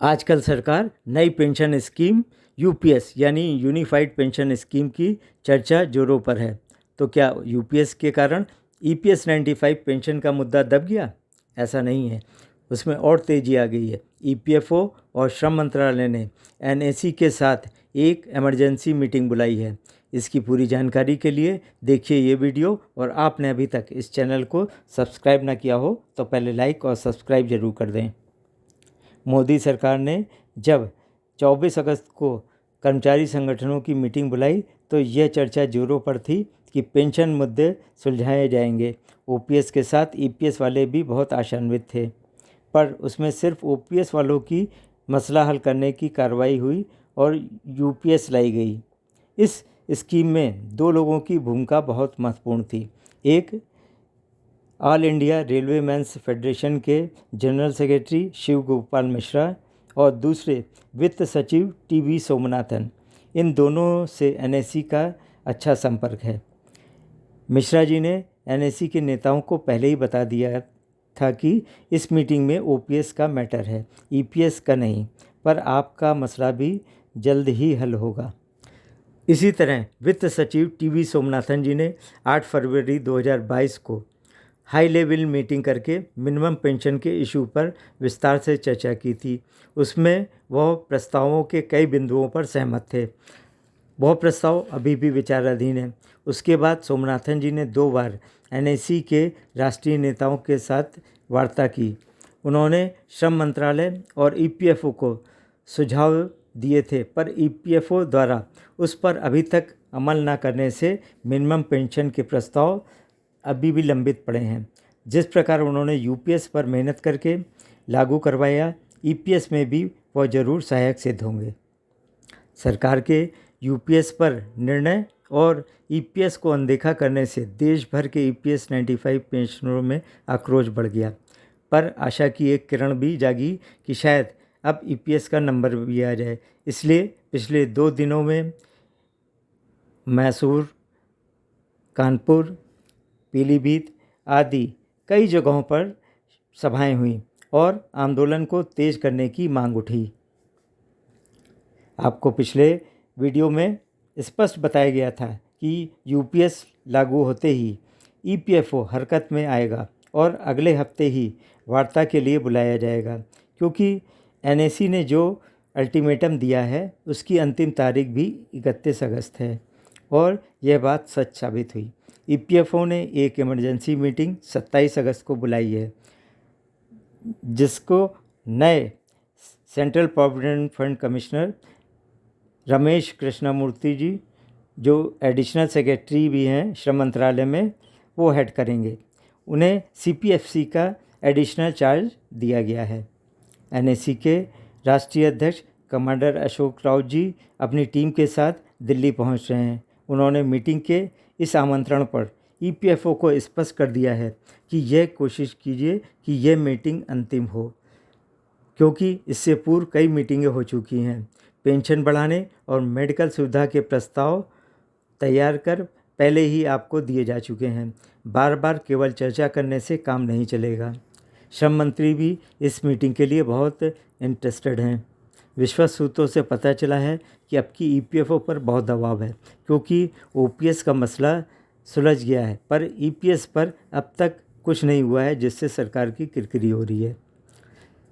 आजकल सरकार नई पेंशन स्कीम यूपीएस यानी यूनिफाइड पेंशन स्कीम की चर्चा जोरों पर है। तो क्या यूपीएस के कारण ईपीएस 95 पेंशन का मुद्दा दब गया? ऐसा नहीं है, उसमें और तेज़ी आ गई है। ईपीएफओ और श्रम मंत्रालय ने एनएसी के साथ एक इमरजेंसी मीटिंग बुलाई है। इसकी पूरी जानकारी के लिए देखिए ये वीडियो, और आपने अभी तक इस चैनल को सब्सक्राइब ना किया हो तो पहले लाइक और सब्सक्राइब जरूर कर दें। मोदी सरकार ने जब 24 अगस्त को कर्मचारी संगठनों की मीटिंग बुलाई तो यह चर्चा जोरों पर थी कि पेंशन मुद्दे सुलझाए जाएंगे। ओपीएस के साथ ईपीएस वाले भी बहुत आशान्वित थे, पर उसमें सिर्फ ओपीएस वालों की मसला हल करने की कार्रवाई हुई और यूपीएस लाई गई। इस स्कीम में दो लोगों की भूमिका बहुत महत्वपूर्ण थी। एक all India railway men's federation के जनरल सेक्रेटरी शिव गोपाल मिश्रा और दूसरे वित्त सचिव टीवी सोमनाथन। इन दोनों से एनएसी का अच्छा संपर्क है। मिश्रा जी ने एनएसी के नेताओं को पहले ही बता दिया था कि इस मीटिंग में ओपीएस का मैटर है, ईपीएस का नहीं, पर आपका मसला भी जल्द ही हल होगा। इसी तरह वित्त सचिव टीवी सोमनाथन जी ने 8 फरवरी 2022 को हाई लेवल मीटिंग करके मिनिमम पेंशन के इशू पर विस्तार से चर्चा की थी। उसमें वह प्रस्तावों के कई बिंदुओं पर सहमत थे। वह प्रस्ताव अभी भी विचाराधीन है। उसके बाद सोमनाथन जी ने 2 बार एनएसी के राष्ट्रीय नेताओं के साथ वार्ता की। उन्होंने श्रम मंत्रालय और ईपीएफओ को सुझाव दिए थे, पर ईपीएफओ द्वारा उस पर अभी तक अमल न करने से मिनिमम पेंशन के प्रस्ताव अभी भी लंबित पड़े हैं। जिस प्रकार उन्होंने यूपीएस पर मेहनत करके लागू करवाया, ईपीएस में भी वह जरूर सहायक सिद्ध होंगे। सरकार के यूपीएस पर निर्णय और ईपीएस को अनदेखा करने से देश भर के ईपीएस 95 पेंशनरों में आक्रोश बढ़ गया। पर आशा की एक किरण भी जागी कि शायद अब ईपीएस का नंबर भी आ जाए। इसलिए पिछले 2 दिनों में मैसूर, कानपुर, पीलीभीत आदि कई जगहों पर सभाएं हुई और आंदोलन को तेज करने की मांग उठी। आपको पिछले वीडियो में स्पष्ट बताया गया था कि यूपीएस लागू होते ही ईपीएफओ हरकत में आएगा और अगले हफ्ते ही वार्ता के लिए बुलाया जाएगा, क्योंकि एनएसी ने जो अल्टीमेटम दिया है उसकी अंतिम तारीख भी 31 अगस्त है, और यह बात सच साबित हुई। ईपीएफओ ने एक इमरजेंसी मीटिंग 27 अगस्त को बुलाई है, जिसको नए central provident fund commissioner Ramesh Krishnamurthy ji, जो एडिशनल सेक्रेटरी भी हैं श्रम मंत्रालय में, वो हेड करेंगे। उन्हें सीपीएफसी का एडिशनल चार्ज दिया गया है। एनएसी के राष्ट्रीय अध्यक्ष कमांडर अशोक राव जी अपनी टीम के साथ दिल्ली पहुंच रहे हैं। उन्होंने मीटिंग के इस आमंत्रण पर ईपीएफओ को स्पष्ट कर दिया है कि यह कोशिश कीजिए कि यह मीटिंग अंतिम हो, क्योंकि इससे पूर्व कई मीटिंगें हो चुकी हैं। पेंशन बढ़ाने और मेडिकल सुविधा के प्रस्ताव तैयार कर पहले ही आपको दिए जा चुके हैं। बार बार केवल चर्चा करने से काम नहीं चलेगा। श्रम मंत्री भी इस मीटिंग के लिए बहुत इंटरेस्टेड हैं। विश्वस्त सूत्रों से पता चला है कि अब की ईपीएफओ पर बहुत दबाव है, क्योंकि ओपीएस का मसला सुलझ गया है, पर ईपीएस पर अब तक कुछ नहीं हुआ है, जिससे सरकार की किरकिरी हो रही है।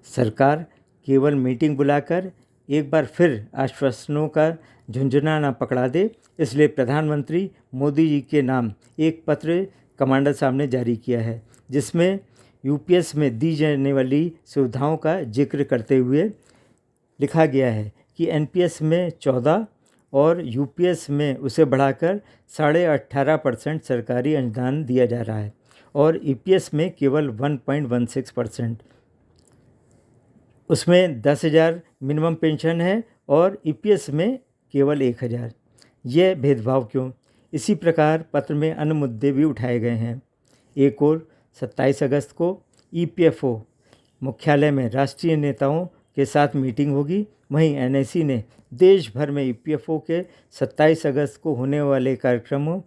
सरकार केवल मीटिंग बुलाकर एक बार फिर आश्वासनों का झुंझुना ना पकड़ा दे, इसलिए प्रधानमंत्री मोदी जी के नाम एक पत्र कमांडर साहब ने जारी किया है, जिसमें यूपीएस में दी जाने वाली सुविधाओं का जिक्र करते हुए लिखा गया है कि एनपीएस में 14 और यूपीएस में उसे बढ़ाकर 18.5% सरकारी अनुदान दिया जा रहा है, और ईपीएस में केवल 1.16%। उसमें 10,000 मिनिमम पेंशन है और ईपीएस में केवल 1,000। यह भेदभाव क्यों? इसी प्रकार पत्र में अन्य मुद्दे भी उठाए गए हैं। एक और 27 अगस्त को ईपीएफओ मुख्यालय में राष्ट्रीय नेताओं के साथ मीटिंग होगी। वहीं एनएसी ने देश भर में ईपीएफओ के 27 अगस्त को होने वाले कार्यक्रमों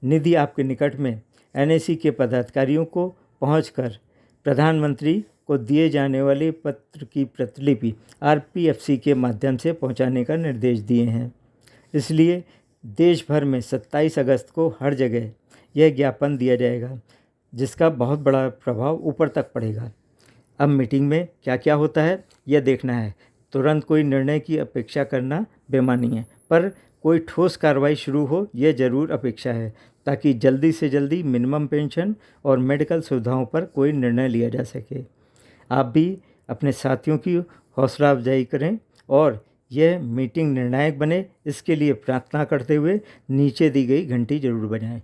निधि आपके निकट में एनएसी के पदाधिकारियों को पहुंचकर प्रधानमंत्री को दिए जाने वाले पत्र की प्रतिलिपि आरपीएफसी के माध्यम से पहुंचाने का निर्देश दिए हैं। इसलिए देश भर में 27 अगस्त को हर जगह यह ज्ञापन दिया जाएगा, जिसका बहुत बड़ा प्रभाव ऊपर तक पड़ेगा। अब मीटिंग में क्या क्या होता है यह देखना है। तुरंत कोई निर्णय की अपेक्षा करना बेमानी है, पर कोई ठोस कार्रवाई शुरू हो यह ज़रूर अपेक्षा है, ताकि जल्दी से जल्दी मिनिमम पेंशन और मेडिकल सुविधाओं पर कोई निर्णय लिया जा सके। आप भी अपने साथियों की हौसला अफजाई करें और यह मीटिंग निर्णायक बने, इसके लिए प्रार्थना करते हुए नीचे दी गई घंटी जरूर बजाएं।